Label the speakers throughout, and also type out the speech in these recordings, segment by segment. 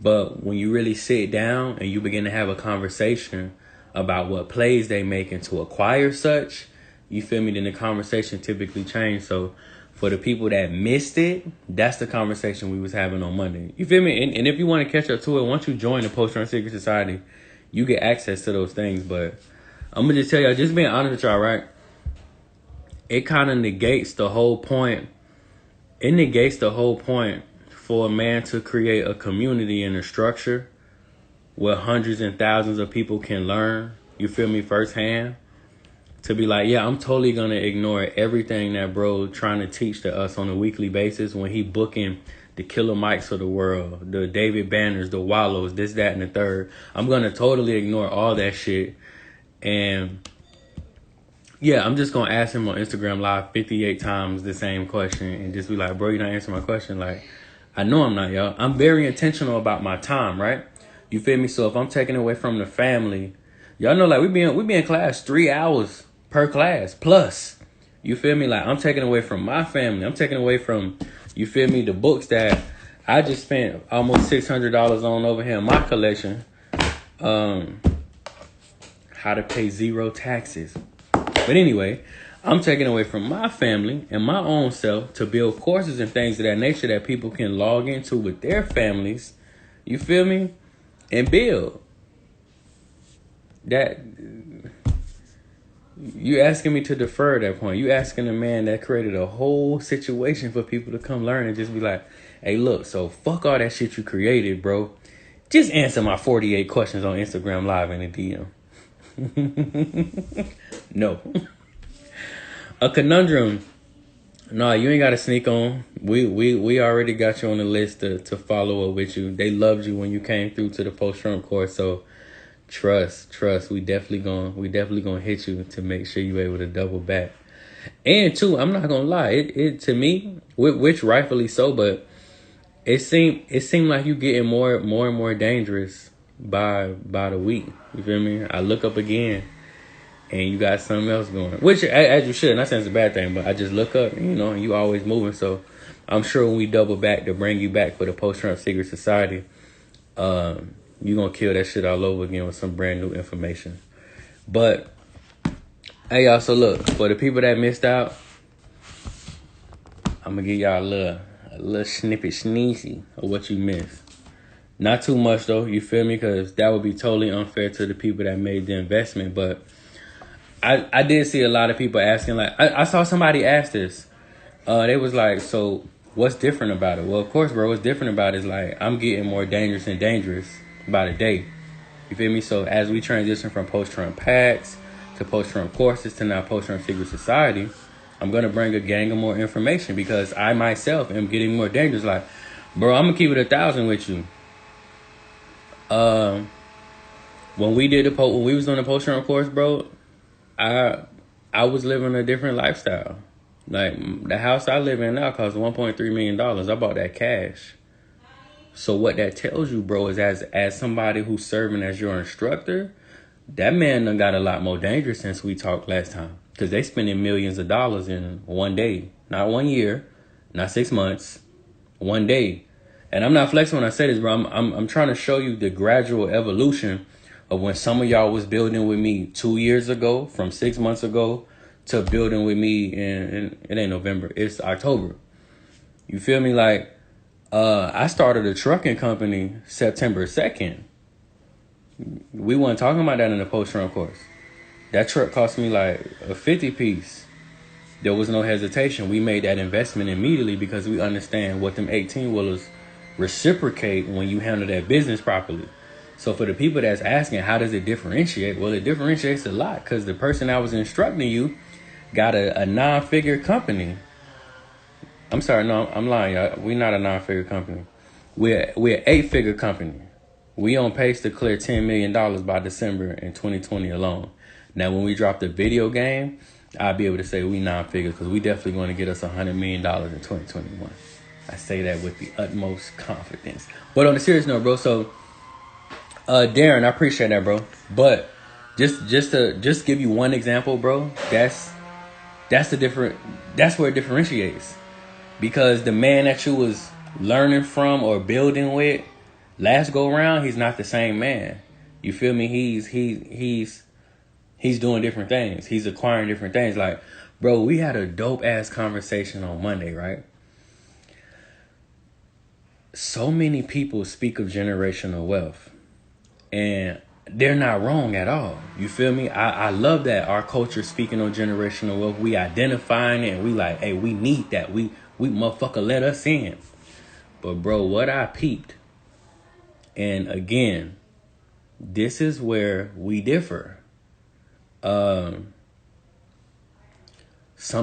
Speaker 1: But when you really sit down and you begin to have a conversation about what plays they making to acquire such, you feel me, then the conversation typically change. So for the people that missed it, that's the conversation we was having on Monday. You feel me? And if you want to catch up to it, once you join the Post Run Secret Society, you get access to those things. But I'm going to just tell y'all, just being honest with y'all, right? It kind of negates the whole point. It negates the whole point for a man to create a community and a structure where hundreds and thousands of people can learn, you feel me, firsthand. To be like, yeah, I'm totally going to ignore everything that bro trying to teach to us on a weekly basis when he booking the Killer Mikes of the world, the David Banners, the Wallows, this, that, and the third. I'm going to totally ignore all that shit. And yeah, I'm just going to ask him on Instagram Live 58 times the same question and just be like, bro, you're not answering my question. Like, I know I'm not, y'all. I'm very intentional about my time, right? You feel me? So if I'm taking away from the family, y'all know, like, we be in class 3 hours per class plus. You feel me? Like, I'm taking away from my family. I'm taking away from, you feel me, the books that I just spent almost $600 on over here in my collection. How to pay zero taxes. But anyway, I'm taking away from my family and my own self to build courses and things of that nature that people can log into with their families. You feel me? And build. That you asking me to defer at that point. You asking a man that created a whole situation for people to come learn and just be like, hey, look, so fuck all that shit you created, bro. Just answer my 48 questions on Instagram Live in a DM. No. A conundrum. No, you ain't got to sneak on. We already got you on the list to follow up with you. They loved you when you came through to the post-Trump course. So trust. We definitely gonna hit you to make sure you're able to double back. And two, I'm not gonna lie, it to me, which rightfully so, but it seemed like you getting more and more dangerous by the week. You feel me? I look up again and you got something else going, which as you should. Not saying it's a bad thing, but I just look up, and you always moving. So I'm sure when we double back to bring you back for the Post-Trump Secret Society, you're going to kill that shit all over again with some brand new information. But hey, y'all, so look, for the people that missed out, I'm going to give y'all a little snippet sneezy of what you missed. Not too much, though, you feel me? Because that would be totally unfair to the people that made the investment. But I did see a lot of people asking, like, I saw somebody ask this. They was like, so what's different about it? Well, of course, bro, what's different about it is, like, I'm getting more dangerous and dangerous by the day. You feel me? So as we transition from post-Trump packs to post-Trump courses to now post-Trump Secret Society, I'm going to bring a gang of more information because I myself am getting more dangerous. Like, bro, I'm going to keep it 1,000 with you. When we was on the post-Trump course, bro, I was living a different lifestyle. Like, the house I live in now costs $1.3 million. I bought that cash. So what that tells you, bro, is as somebody who's serving as your instructor, that man done got a lot more dangerous since we talked last time. Because they spending millions of dollars in one day. Not 1 year, not 6 months, 1 day. And I'm not flexing when I say this, bro. I'm trying to show you the gradual evolution of when some of y'all was building with me 2 years ago, from 6 months ago, to building with me in it ain't November, it's October. You feel me? Like, I started a trucking company September 2nd. We weren't talking about that in the post-Trump course. That truck cost me like a 50 piece. There was no hesitation. We made that investment immediately because we understand what them 18-wheelers reciprocate when you handle that business properly. So for the people that's asking, how does it differentiate? Well, it differentiates a lot because the person that was instructing you got a non-figure company. I'm sorry, no, I'm lying, y'all. We're not a non-figure company. We're an 8-figure company. We on pace to clear $10 million by December in 2020 alone. Now, when we drop the video game, I'll be able to say we non-figure because we definitely going to get us $100 million in 2021. I say that with the utmost confidence. But on a serious note, bro, so Darren, I appreciate that, bro. But just to give you one example, bro, that's where it differentiates. Because the man that you was learning from or building with Last go around, he's not the same man. You feel me? He's doing different things. He's acquiring different things. Like, bro, we had a dope ass conversation on Monday, right? So many people speak of generational wealth, and they're not wrong at all. You feel me? I love that our culture speaking on generational wealth. We identifying it, and we like, hey, we need that. We motherfucker let us in. But bro, what I peeped, and again, this is where we differ. Some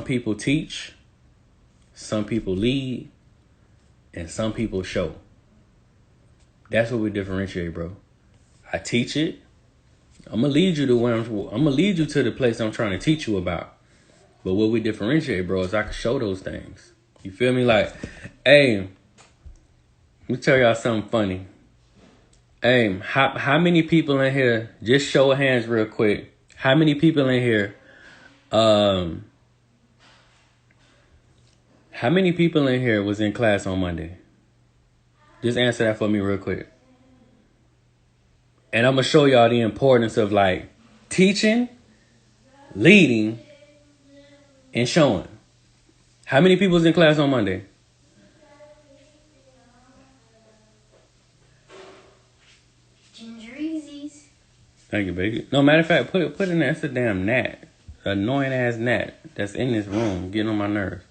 Speaker 1: people teach, some people lead, and some people show. That's what we differentiate, bro. I teach it. I'm gonna lead you to where I'm gonna lead you to the place I'm trying to teach you about. But what we differentiate, bro, is I can show those things. You feel me? Like, hey, let me tell y'all something funny. Hey, how many people in here? Just show of hands, real quick. How many people in here? How many people in here was in class on Monday? Just answer that for me real quick. And I'm going to show y'all the importance of like teaching, leading, and showing. How many people was in class on Monday?
Speaker 2: Gingereesies.
Speaker 1: Thank you, baby. No, matter of fact, put in there. It's a damn gnat. Annoying ass gnat that's in this room getting on my nerves.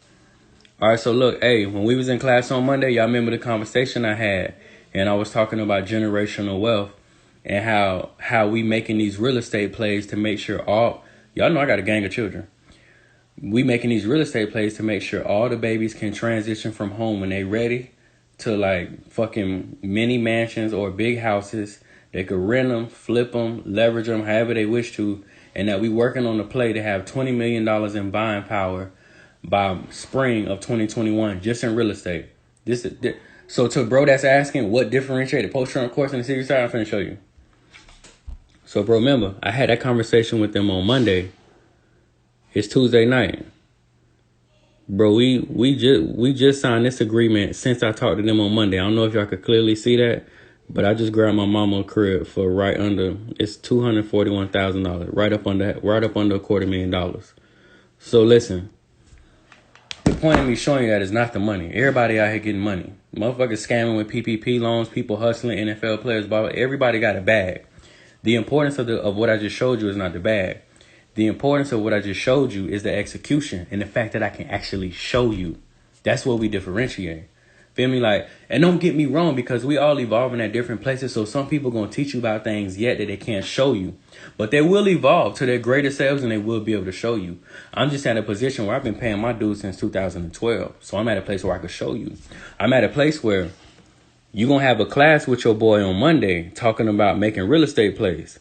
Speaker 1: All right, so look, hey, when we was in class on Monday, y'all remember the conversation I had, and I was talking about generational wealth and how we making these real estate plays to make sure y'all know I got a gang of children. We making these real estate plays to make sure all the babies can transition from home when they ready to like fucking mini mansions or big houses. They could rent them, flip them, leverage them however they wish to, and that we working on the play to have $20 million in buying power by spring of 2021, just in real estate. So to bro that's asking what differentiated post-traumatic course and the secret side, I'm finna show you. So bro, remember, I had that conversation with them on Monday. It's Tuesday night. Bro, we just signed this agreement since I talked to them on Monday. I don't know if y'all could clearly see that, but I just grabbed my mama a crib for right under, it's $241,000, right up under $250,000. So listen. The point of me showing you that is not the money. Everybody out here getting money. Motherfuckers scamming with PPP loans, people hustling, NFL players, blah, blah. Everybody got a bag. The importance of what I just showed you is not the bag. The importance of what I just showed you is the execution and the fact that I can actually show you. That's what we differentiate. Feel me? Like, and don't get me wrong, because we all evolving at different places. So some people going to teach you about things yet that they can't show you. But they will evolve to their greater selves and they will be able to show you. I'm just at a position where I've been paying my dues since 2012. So I'm at a place where I can show you. I'm at a place where you're going to have a class with your boy on Monday talking about making real estate plays.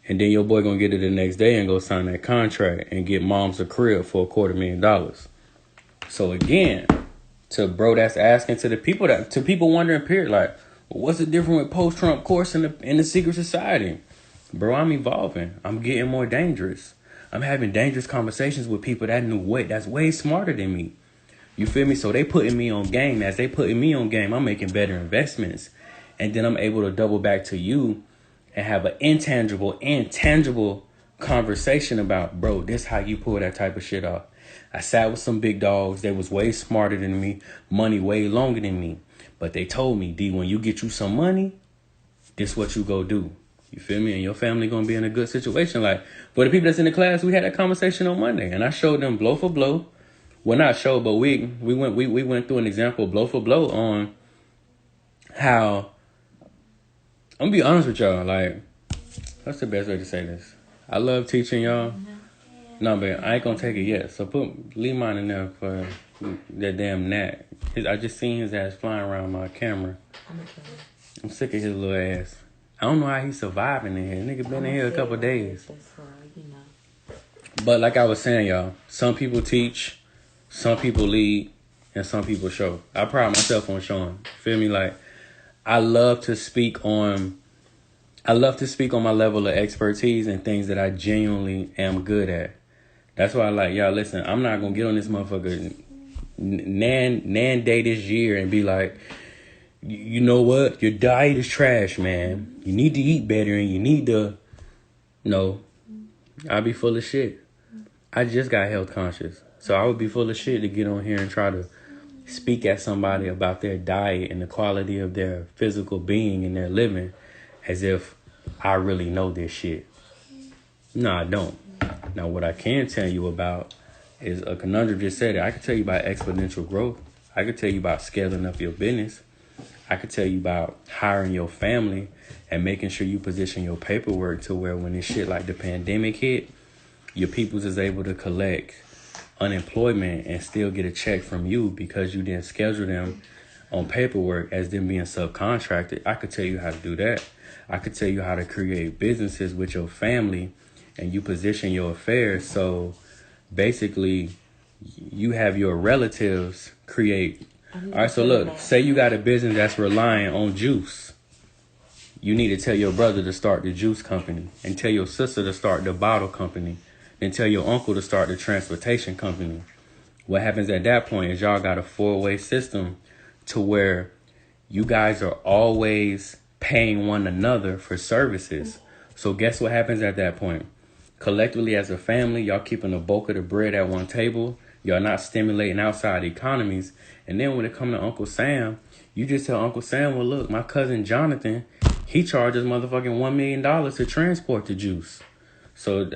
Speaker 1: And then your boy going to get it the next day and go sign that contract and get moms a crib for $250,000. So again, to bro that's asking, to people wondering, period, like, well, what's the difference with post-Trump course in the secret society? Bro, I'm evolving. I'm getting more dangerous. I'm having dangerous conversations with people that's way smarter than me. You feel me? So they putting me on game. As they putting me on game, I'm making better investments. And then I'm able to double back to you and have an intangible conversation about, bro, this how you pull that type of shit off. I sat with some big dogs. They was way smarter than me, money way longer than me. But they told me, D, when you get you some money, this what you go do. You feel me? And your family gonna be in a good situation. Like, for the people that's in the class, we had that conversation on Monday, and I showed them blow for blow. Well, not show, but we went through an example blow for blow on how. I'm gonna be honest with y'all. Like, what's the best way to say this? I love teaching y'all. No, but I ain't gonna take it yet. So leave mine in there for that damn gnat. I just seen his ass flying around my camera. I'm sick of his little ass. I don't know how he's surviving in here. Nigga been in here a couple of days. But like I was saying, y'all, some people teach, some people lead, and some people show. I pride myself on showing. Feel me? Like, I love to speak on my level of expertise and things that I genuinely am good at. That's why I like, y'all, listen, I'm not going to get on this motherfucker Nan day this year and be like, you know what? Your diet is trash, man. You need to eat better and you need to... No, I'd be full of shit. I just got health conscious. So I would be full of shit to get on here and try to speak at somebody about their diet and the quality of their physical being and their living as if I really know this shit. No, I don't. Now, what I can tell you about is a conundrum just said it. I can tell you about exponential growth. I could tell you about scaling up your business. I could tell you about hiring your family and making sure you position your paperwork to where when this shit like the pandemic hit, your peoples is able to collect unemployment and still get a check from you because you didn't schedule them on paperwork as them being subcontracted. I could tell you how to do that. I could tell you how to create businesses with your family and you position your affairs. So basically you have your relatives create. All right, so look, say you got a business that's relying on juice. You need to tell your brother to start the juice company and tell your sister to start the bottle company and tell your uncle to start the transportation company. What happens at that point is y'all got a four-way system to where you guys are always paying one another for services. So guess what happens at that point? Collectively as a family, y'all keeping the bulk of the bread at one table. Y'all not stimulating outside economies. And then when it comes to Uncle Sam, you just tell Uncle Sam, well, look, my cousin Jonathan, he charges motherfucking $1 million to transport the juice. So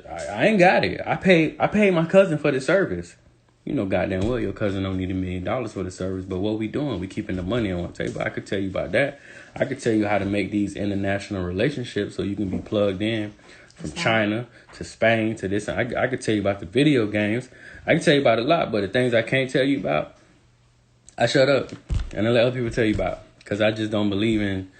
Speaker 1: I ain't got it. I paid my cousin for the service. You know goddamn well your cousin don't need $1 million for the service. But what we doing? We keeping the money on one table. I could tell you about that. I could tell you how to make these international relationships so you can be plugged in from China to Spain to this. I could tell you about the video games. I can tell you about a lot. But the things I can't tell you about, I shut up. And I let other people tell you about. Because I just don't believe in,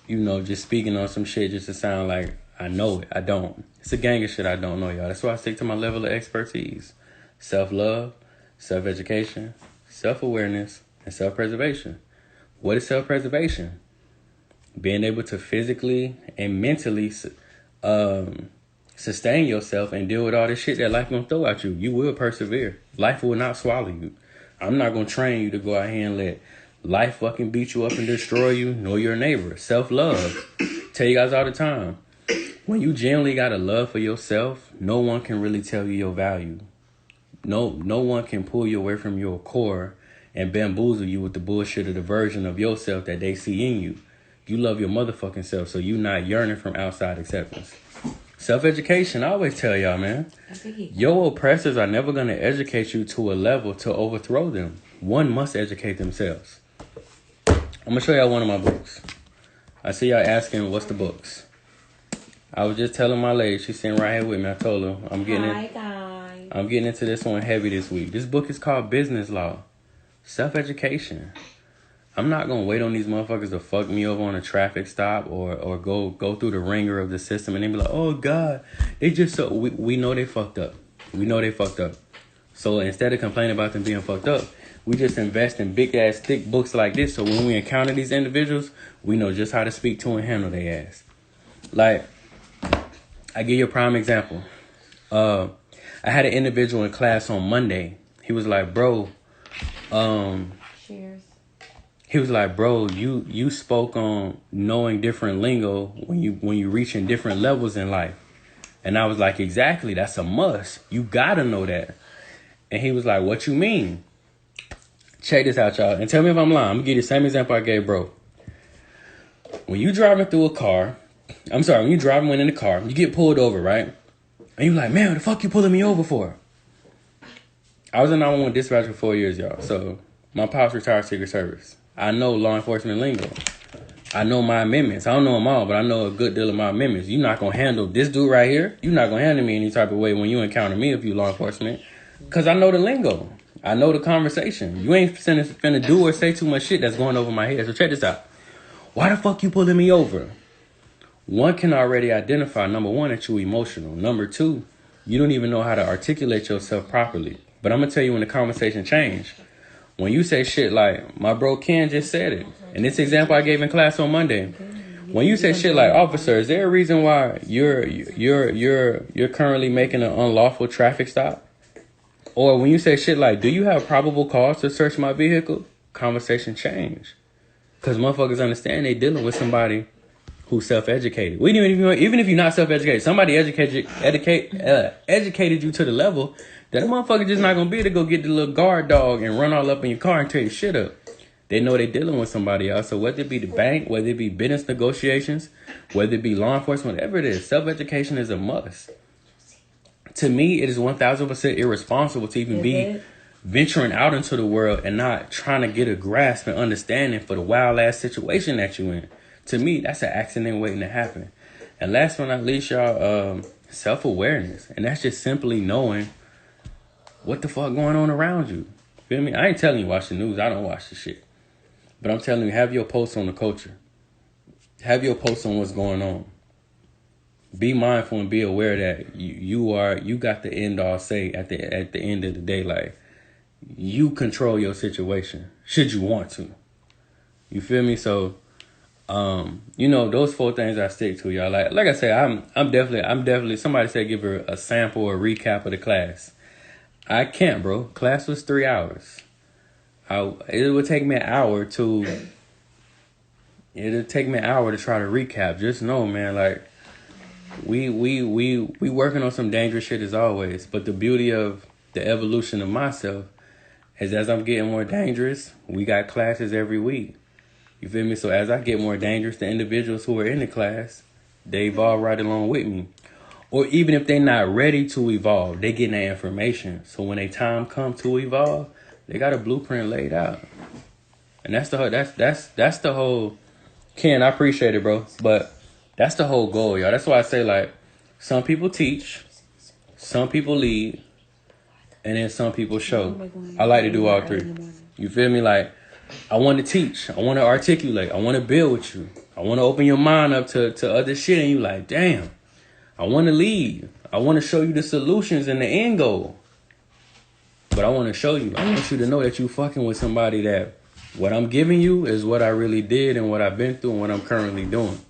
Speaker 1: just speaking on some shit just to sound like I know it. I don't. It's a gang of shit I don't know, y'all. That's why I stick to my level of expertise. Self-love, self-education, self-awareness, and self-preservation. What is self-preservation? Being able to physically and mentally sustain yourself and deal with all this shit that life gonna throw at you. You will persevere. Life will not swallow you. I'm not gonna train you to go out here and let life fucking beat you up and destroy you, nor your neighbor. Self-love. Tell you guys all the time. When you genuinely got a love for yourself, no one can really tell you your value. No one can pull you away from your core and bamboozle you with the bullshit of the version of yourself that they see in you. You love your motherfucking self, so you not yearning from outside acceptance. Self-education, I always tell y'all, man. Your oppressors are never going to educate you to a level to overthrow them. One must educate themselves. I'm going to show y'all one of my books. I see y'all asking, what's the books? I was just telling my lady, she's sitting right here with me. I told her I'm getting into this one heavy this week. This book is called Business Law. Self-education. I'm not going to wait on these motherfuckers to fuck me over on a traffic stop or go through the ringer of the system and then be like, oh, God, they just so... We know they fucked up. We know they fucked up. So instead of complaining about them being fucked up, we just invest in big-ass, thick books like this. So when we encounter these individuals, we know just how to speak to and handle their ass. Like, I give you a prime example. I had an individual in class on Monday. He was like, bro,
Speaker 2: Cheers.
Speaker 1: He was like, bro, you spoke on knowing different lingo when you reaching different levels in life. And I was like, exactly, that's a must. You gotta know that. And he was like, what you mean? Check this out, y'all. And tell me if I'm lying. I'm gonna give you the same example I gave bro. When you driving through a car, when you driving in the car, you get pulled over, right? And you like, man, what the fuck you pulling me over for? I was in 911 dispatch for 4 years, y'all. So my pops retired Secret Service. I know law enforcement lingo. I know my amendments. I don't know them all, but I know a good deal of my amendments. You're not going to handle this dude right here. You're not going to handle me any type of way when you encounter me if you law enforcement. Because I know the lingo. I know the conversation. You ain't finna do or say too much shit that's going over my head. So check this out. Why the fuck you pulling me over? One can already identify, number one, that you're emotional. Number two, you don't even know how to articulate yourself properly. But I'm going to tell you when the conversation changed. When you say shit like, my bro Ken just said it. And this example I gave in class on Monday. When you say shit like, officer, is there a reason why you're currently making an unlawful traffic stop? Or when you say shit like, do you have probable cause to search my vehicle? Conversation change. Because motherfuckers understand they dealing with somebody who's self-educated. Even if you're not self-educated, somebody educated you to the level that a motherfucker just not gonna be able to go get the little guard dog and run all up in your car and tear your shit up. They know they dealing with somebody else. So whether it be the bank, whether it be business negotiations, whether it be law enforcement, whatever it is, self-education is a must. To me, it is 1000% irresponsible to even be venturing out into the world and not trying to get a grasp and understanding for the wild ass situation that you in. To me, that's an accident waiting to happen. And last but not least, y'all, self-awareness. And that's just simply knowing what the fuck going on around you. Feel me? I ain't telling you watch the news. I don't watch the shit. But I'm telling you, have your posts on the culture. Have your posts on what's going on. Be mindful and be aware that you got the end all say at the end of the day. Like, you control your situation should you want to. You feel me? So, those 4 things I stick to, y'all. Like I say, I'm definitely. Somebody said give her a sample or recap of the class. I can't, bro. Class was 3 hours. It would take me an hour to try to recap. Just know, man, like we working on some dangerous shit as always. But the beauty of the evolution of myself is as I'm getting more dangerous, we got classes every week. You feel me? So as I get more dangerous, the individuals who are in the class, they evolve right along with me. Or even if they're not ready to evolve, they getting that information. So when they time come to evolve, they got a blueprint laid out. And that's the whole Ken, I appreciate it, bro. But that's the whole goal, y'all. That's why I say, like, some people teach, some people lead, and then some people show. I like to do all 3. You feel me? Like, I want to teach. I want to articulate. I want to build with you. I want to open your mind up to other shit. And you like, damn, I want to lead. I want to show you the solutions and the end goal. But I want you to know that you fucking with somebody that what I'm giving you is what I really did and what I've been through and what I'm currently doing.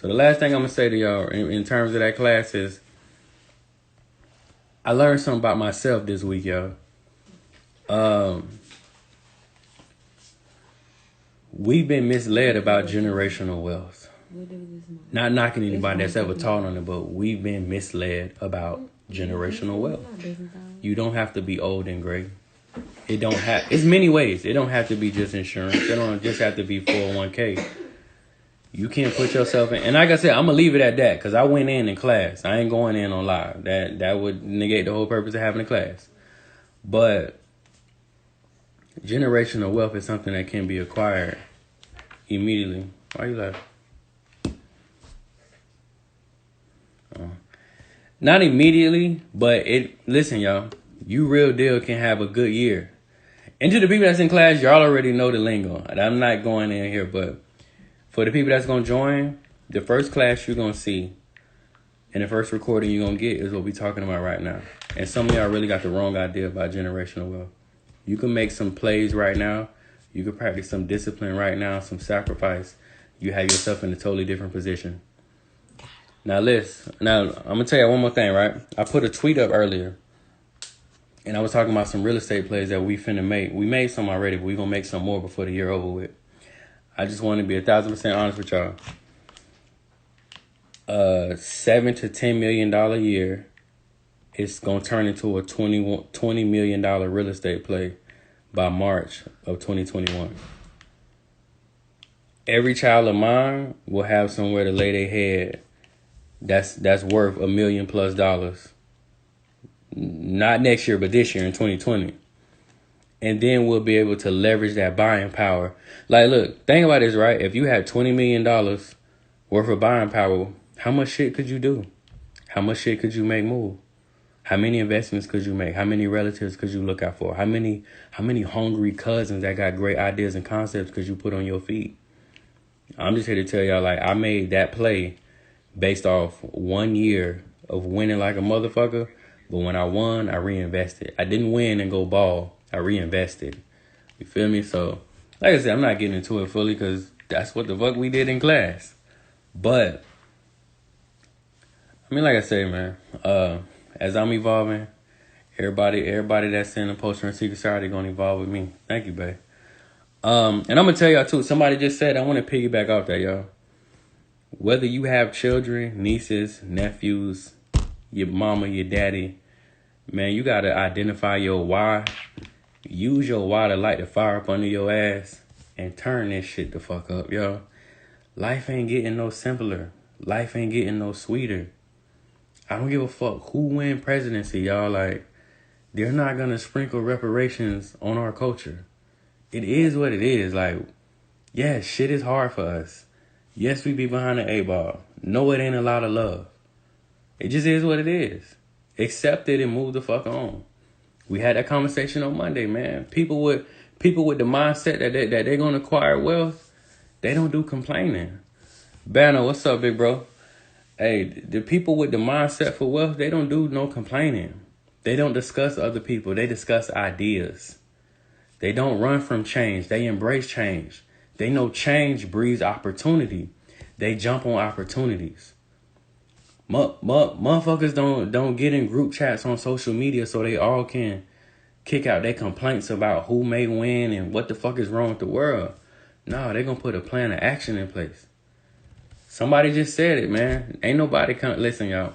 Speaker 1: So the last thing I'm going to say to y'all in terms of that class is I learned something about myself this week, y'all. We've been misled about generational wealth. Not knocking anybody that's ever taught on it, but we've been misled about generational wealth. You don't have to be old and gray. It's many ways. It don't have to be just insurance. It don't just have to be 401k. You can't put yourself in. And like I said, I'm going to leave it at that because I went in class. I ain't going in on live. That would negate the whole purpose of having a class. But generational wealth is something that can be acquired immediately. Why you laughing? Not immediately, but listen, y'all. You real deal can have a good year. And to the people that's in class, y'all already know the lingo. I'm not going in here, but for the people that's going to join, the first class you're going to see and the first recording you're going to get is what we're talking about right now. And some of y'all really got the wrong idea about generational wealth. You can make some plays right now. You can practice some discipline right now, some sacrifice. You have yourself in a totally different position. Now, listen. Now, I'm going to tell you one more thing, right? I put a tweet up earlier. And I was talking about some real estate plays that we finna make. We made some already, but we gonna make some more before the year over with. I just want to be 1,000% honest with y'all. $7 to $10 million a year. It's gonna turn into a $20 million real estate play by March of 2021. Every child of mine will have somewhere to lay their head. That's worth $1 million plus. Not next year, but this year in 2020. And then we'll be able to leverage that buying power. Like, look, think about this, right? If you had $20 million worth of buying power, how much shit could you do? How much shit could you make move? How many investments could you make? How many relatives could you look out for? How many hungry cousins that got great ideas and concepts could you put on your feet? I'm just here to tell y'all, like, I made that play based off 1 year of winning like a motherfucker. But when I won, I reinvested. I didn't win and go ball. I reinvested. You feel me? So, like I said, I'm not getting into it fully because that's what the fuck we did in class. But, I mean, like I say, man, as I'm evolving, everybody that's in the Post Secret Society gonna evolve with me. Thank you, babe. And I'm gonna tell y'all too. Somebody just said, I want to piggyback off that, y'all. Whether you have children, nieces, nephews, your mama, your daddy, man, you gotta identify your why. Use your why to light the fire up under your ass and turn this shit the fuck up, y'all. Life ain't getting no simpler. Life ain't getting no sweeter. I don't give a fuck who win presidency, y'all. Like, they're not gonna sprinkle reparations on our culture. It is what it is. Like, yeah, shit is hard for us. Yes, we be behind the 8-ball. No, it ain't a lot of love. It just is what it is. Accept it and move the fuck on. We had that conversation on Monday, man. People with the mindset that they're gonna acquire wealth, they don't do complaining. Banner, what's up, big bro? Hey, the people with the mindset for wealth, they don't do no complaining. They don't discuss other people. They discuss ideas. They don't run from change. They embrace change. They know change breeds opportunity. They jump on opportunities. Motherfuckers don't get in group chats on social media so they all can kick out their complaints about who may win and what the fuck is wrong with the world. No, they're going to put a plan of action in place. Somebody just said it, man. Ain't nobody come. Listen, y'all.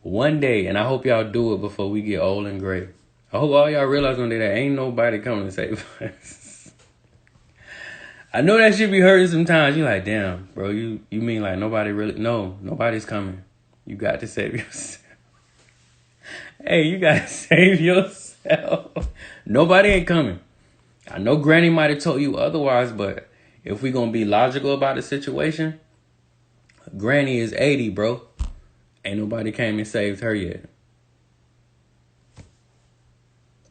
Speaker 1: One day, and I hope y'all do it before we get old and gray. I hope all y'all realize one day that ain't nobody coming to save us. I know that shit be hurting sometimes. You like, damn, bro, you mean like nobody really? No, nobody's coming. You got to save yourself. Hey, you got to save yourself. Nobody ain't coming. I know Granny might have told you otherwise, but if we going to be logical about the situation, Granny is 80, bro. Ain't nobody came and saved her yet.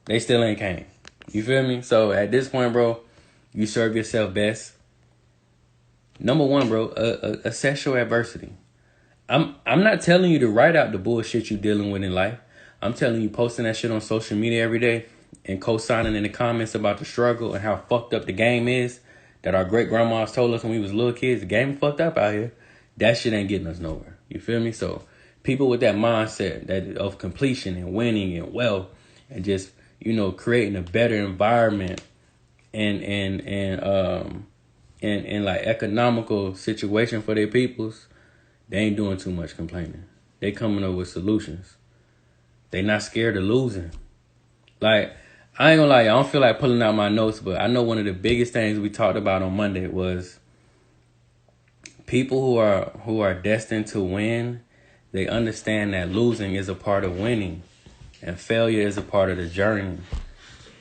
Speaker 1: They still ain't came. You feel me? So at this point, bro, you serve yourself best. Number one, bro, assess your adversity. I'm not telling you to write out the bullshit you dealing with in life. I'm telling you, posting that shit on social media every day and co-signing in the comments about the struggle and how fucked up the game is that our great grandmas told us when we was little kids. The game fucked up out here. That shit ain't getting us nowhere. You feel me? So people with that mindset that of completion and winning and wealth and just, creating a better environment and like economical situation for their peoples, they ain't doing too much complaining. They coming up with solutions. They not scared of losing. Like, I ain't gonna lie, I don't feel like pulling out my notes, but I know one of the biggest things we talked about on Monday was people who are destined to win. They understand that losing is a part of winning and failure is a part of the journey.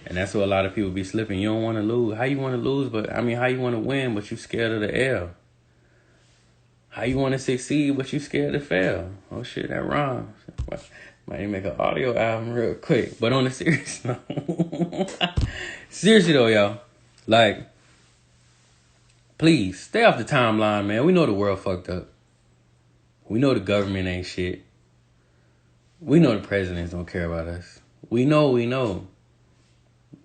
Speaker 1: And that's what a lot of people be slipping. You don't want to lose. How you want to lose? How you want to win, but you scared of the L? How you want to succeed, but you scared to fail? Oh shit, that rhymes. Might even make an audio album real quick. But on a serious note, seriously though, y'all, like, please stay off the timeline, man. We know the world fucked up. We know the government ain't shit. We know the presidents don't care about us. We know.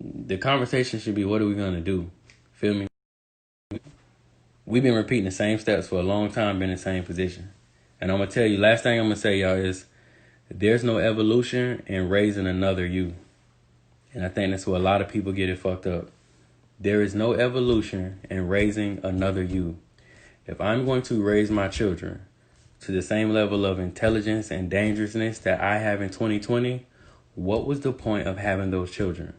Speaker 1: The conversation should be, what are we gonna do? Feel me? We've been repeating the same steps for a long time, been in the same position. And I'm gonna tell you, last thing I'm gonna say, y'all, is there's no evolution in raising another you. And I think that's where a lot of people get it fucked up. There is no evolution in raising another you. If I'm going to raise my children to the same level of intelligence and dangerousness that I have in 2020, what was the point of having those children?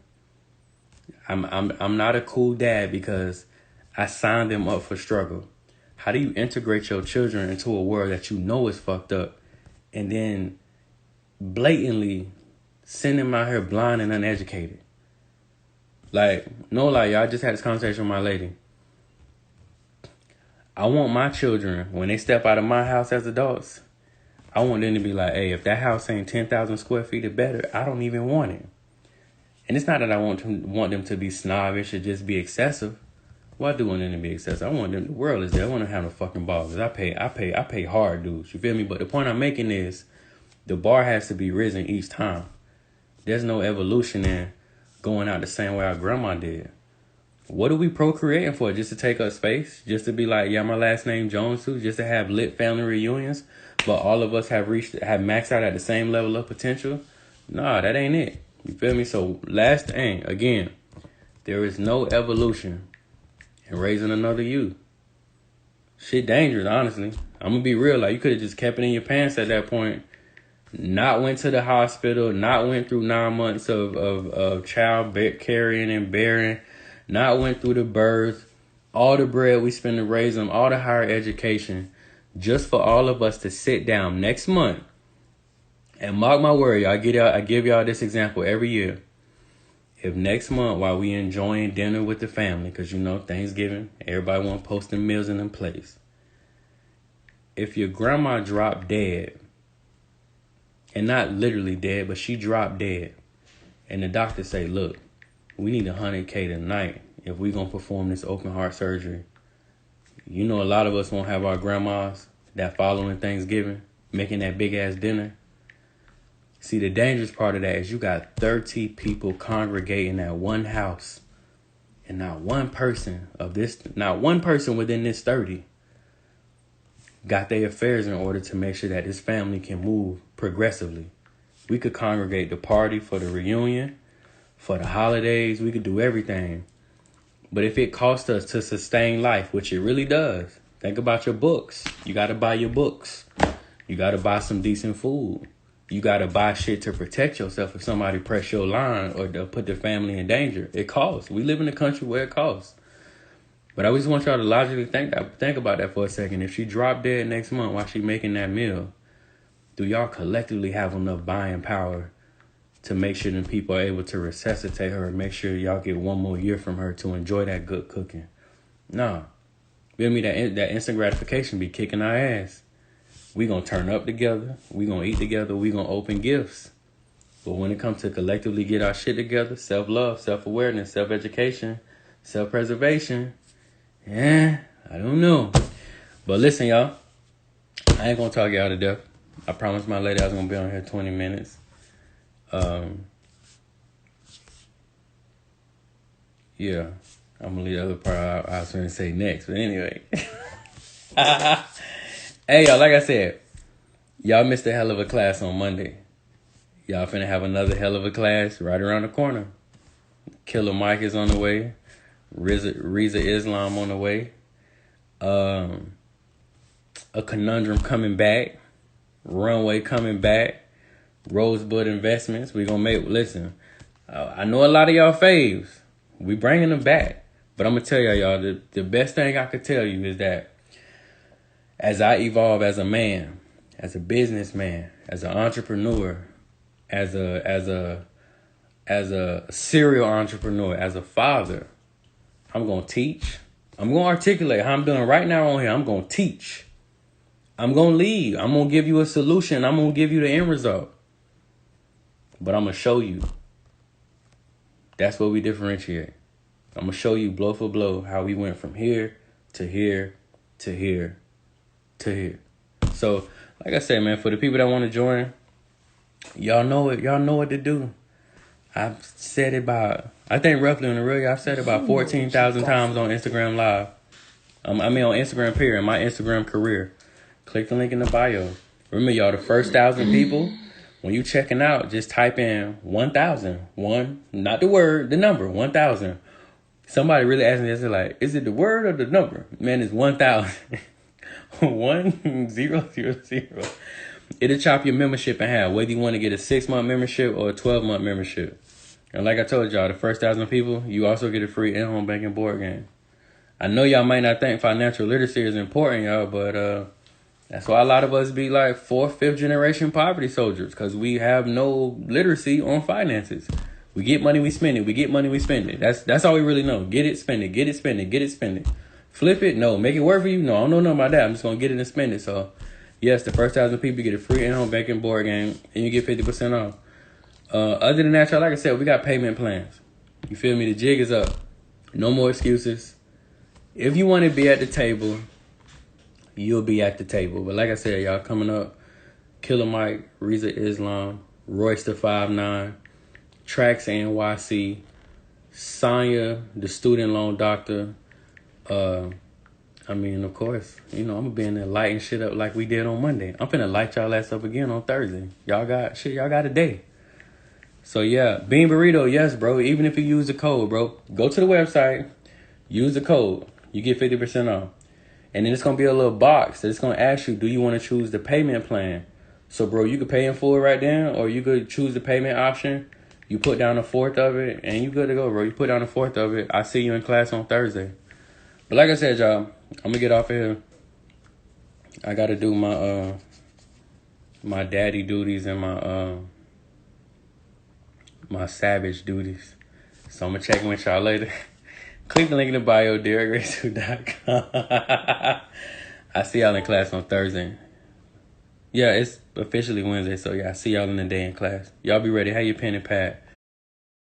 Speaker 1: I'm not a cool dad because I signed them up for struggle. How do you integrate your children into a world that you know is fucked up and then blatantly send them out here blind and uneducated? Like, no lie, y'all, I just had this conversation with my lady. I want my children, when they step out of my house as adults, I want them to be like, hey, if that house ain't 10,000 square feet or better, I don't even want it. And it's not that I want them to be snobbish or just be excessive. Well, I do want them to be excessive. I want them, the world is there. I want them to have a fucking ball. Because I pay hard dues. You feel me? But the point I'm making is the bar has to be risen each time. There's no evolution in going out the same way our grandma did. What are we procreating for? Just to take up space? Just to be like, yeah, my last name Jones too? Just to have lit family reunions? But all of us have maxed out at the same level of potential? Nah, that ain't it. You feel me? So last thing, again, there is no evolution and raising another you. Shit dangerous, honestly. I'm gonna be real. Like, you could have just kept it in your pants at that point. Not went to the hospital. Not went through 9 months of child carrying and bearing. Not went through the birth. All the bread we spend to raise them. All the higher education. Just for all of us to sit down next month. And mark my word, y'all. I give y'all this example every year. If next month, while we enjoying dinner with the family, because, you know, Thanksgiving, everybody want to post them meals in them plates. If your grandma dropped dead, and not literally dead, but she dropped dead, and the doctor say, look, we need $100K tonight if we going to perform this open heart surgery. You know, a lot of us won't have our grandmas that following Thanksgiving making that big ass dinner. See, the dangerous part of that is you got 30 people congregating at one house, and not one person within this 30 got their affairs in order to make sure that this family can move progressively. We could congregate the party for the reunion, for the holidays. We could do everything. But if it costs us to sustain life, which it really does, think about your books. You got to buy your books. You got to buy some decent food. You got to buy shit to protect yourself if somebody press your line or to put their family in danger. It costs. We live in a country where it costs. But I just want y'all to logically think about that for a second. If she dropped dead next month while she making that meal, do y'all collectively have enough buying power to make sure them people are able to resuscitate her and make sure y'all get one more year from her to enjoy that good cooking? No. Feel me? That instant gratification be kicking our ass. We gonna turn up together. We gonna eat together. We gonna open gifts. But when it comes to collectively get our shit together, self-love, self-awareness, self-education, self-preservation, I don't know. But listen, y'all. I ain't gonna talk y'all to death. I promised my lady I was gonna be on here 20 minutes. Yeah. I'm gonna leave the other part I was gonna say next. But anyway. Hey, y'all, like I said, y'all missed a hell of a class on Monday. Y'all finna have another hell of a class right around the corner. Killer Mike is on the way. Reza Islam on the way. A Conundrum coming back. Runway coming back. Rosebud Investments. We gonna listen, I know a lot of y'all faves. We bringing them back. But I'm gonna tell y'all, the best thing I could tell you is that as I evolve as a man, as a businessman, as an entrepreneur, as a serial entrepreneur, as a father, I'm going to teach. I'm going to articulate how I'm doing right now on here. I'm going to teach. I'm going to lead. I'm going to give you a solution. I'm going to give you the end result. But I'm going to show you. That's what we differentiate. I'm going to show you blow for blow how we went from here to here to here to here. So, like I said, man, for the people that want to join, y'all know it. Y'all know what to do. I've said it I think roughly on the real, I've said it about 14,000 times on Instagram Live. On Instagram period, my Instagram career. Click the link in the bio. Remember, y'all, the first 1,000 people, when you checking out, just type in 1,000. One, not the word, the number, 1,000. Somebody really asked me this, like, is it the word or the number? Man, it's 1,000. 1000. It'll chop your membership in half, whether you want to get a 6-month membership or a 12-month membership. And like I told y'all, the first 1,000 people, you also get a free in-home banking board game. I know y'all might not think financial literacy is important, y'all, but that's why a lot of us be like 4th, 5th generation poverty soldiers, because we have no literacy on finances. We get money, we spend it. We get money, we spend it. That's all we really know. Get it, spend it. Get it, spend it. Get it, spend it. Flip it? No. Make it work for you? No, I don't know nothing about that. I'm just going to get it and spend it. So, yes, the first 1,000 people get a free in-home banking board game, and you get 50% off. Other than that, y'all, like I said, we got payment plans. You feel me? The jig is up. No more excuses. If you want to be at the table, you'll be at the table. But like I said, y'all, coming up, Killer Mike, Reza Islam, Royster 59, Trax NYC, Sonya, the student loan doctor. Of course, I'm gonna be in there lighting shit up like we did on Monday. I'm finna light y'all ass up again on Thursday. Y'all got a day. So yeah, Bean Burrito, yes, bro. Even if you use the code, bro, go to the website, use the code. You get 50% off. And then it's going to be a little box that's going to ask you, do you want to choose the payment plan? So, bro, you could pay in full right then, or you could choose the payment option. You put down a fourth of it, and you good to go, bro. You put down a fourth of it. I see you in class on Thursday. But like I said, y'all, I'm going to get off of here. I got to do my my daddy duties and my savage duties. So I'm going to check in with y'all later. Click the link in the bio, DerekRacer.com. I see y'all in class on Thursday. Yeah, it's officially Wednesday, so yeah, I see y'all in the day in class. Y'all be ready. Have your pen and pad.